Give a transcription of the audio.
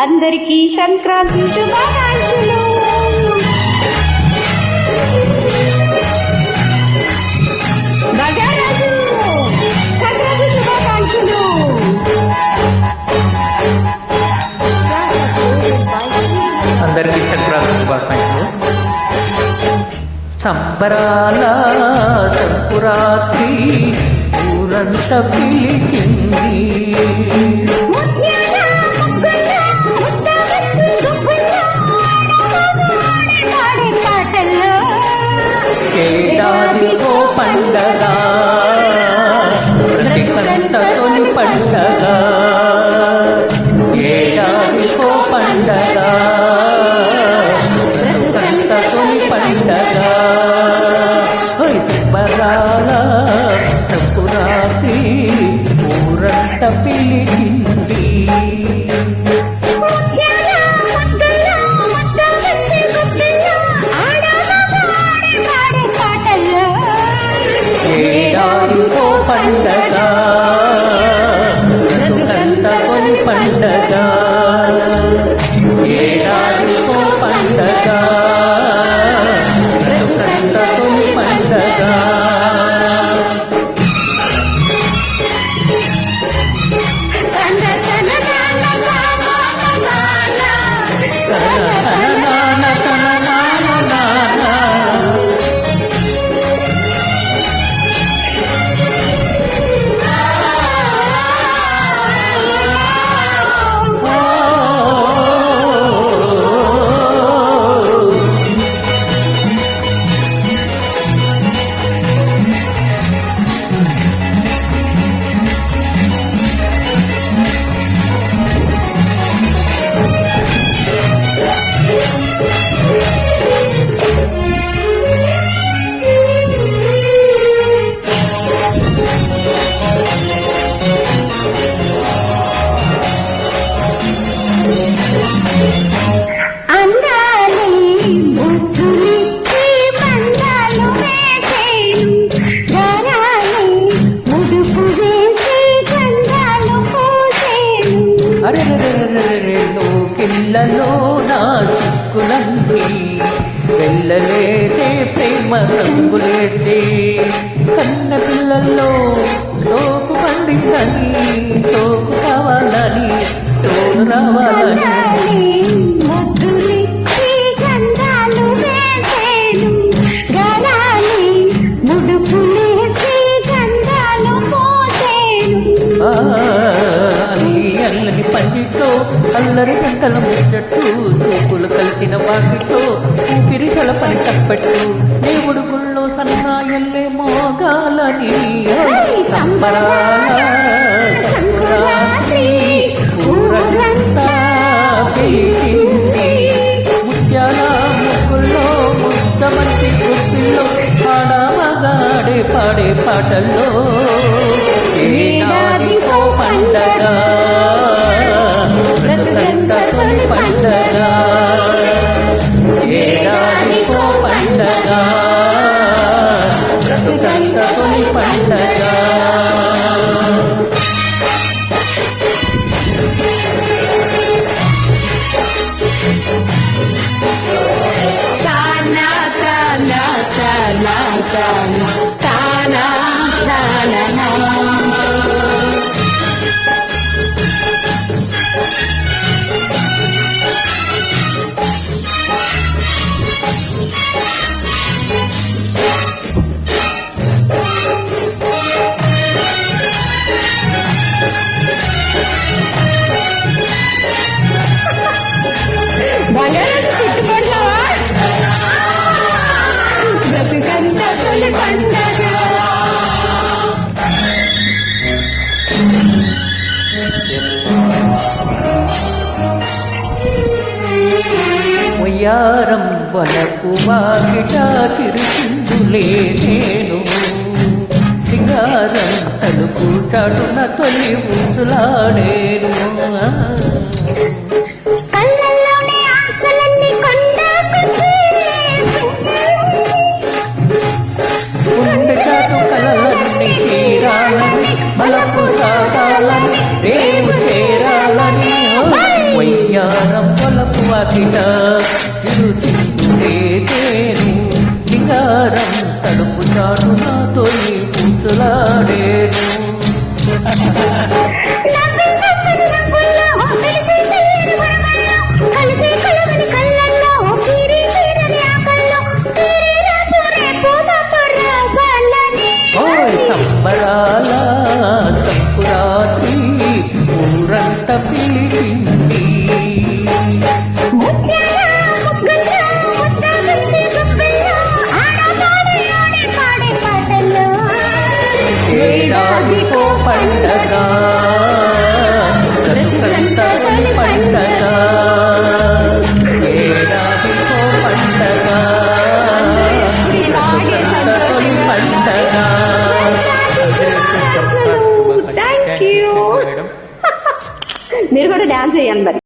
అందరికీ సంక్రాంతి శుభాకాంక్షలు. గజరాజు సంక్రాంతి శుభాకాంక్షలు. అందరికీ సంక్రాంతి శుభాకాంక్షలు. సంబరాల సంకురాత్రి ఊరంతా పిలిచింది. ఏడాదికో పండగ, ప్రతి పంట తొలి పండగ. ఏడాదికో పండగ, ప్రతి పంట తొలి పండగ. సంబరాల సంకురాత్రి ఊరంతా పిలిచింది. ఏడాదికో పండగ, బ్రతుకంతా కొని పండగ. ఏడాదికో పండగ, బ్రతుకంతా కొని పండగ. పిల్లలో నా చిక్కులన్నీ వెళ్ళలేసే ప్రేమ రంగులేసే. కన్న పిల్లల్లో సోకు పండిందని, సోకు కావాలని, తోడు రావాలని. అల్లని పండితో అల్లరి గంటల ముచ్చట్టు, చూపులు కలిసిన వాకితో ఊపిరి సలపని తప్పట్టు. దేవుడు గుళ్ళో సన్నాయల్లే మోగాలని. సంబరాల సంకురాత్రి ఊరంతా పిలిచింది. ముత్యాల ముగ్గుల్లో ముద్దమంటి గుప్పిల్లో పాడమగాడే పాడే పాటల్లో. ఏడాదికో పండగ, బ్రతుకంతా తొలి పండగ. ఏడాదికో పండగ, బ్రతుకంతా తొలి పండగ. తానా తానా తానా తానా తానా తానా. మొయ్యారం వలకు వాకిట తిరుచుందులే నేను. సింగారం తలుపు చాటున తొలి ఊసులాడేను. గుండె చాటు కలలన్నీ తీరాలని, బలపు సాగాలని, రేపు చేరాలని. మొయ్యా వాకిట చిరుతిందులేసేను సింగారం తడుపు చాటున తొలి పూసులాడేను ఓయ్ సంబరాల సంకురాత్రి ఊరంతా పిలిచింది ఏడాదికో పండగ బ్రతుకంతా తొలి పండగ ఏడాదికో పండగ బ్రతుకంతా తొలి పండగ థ్యాంక్ యూ. మీరు కూడా డాన్స్ చేయండి మరి.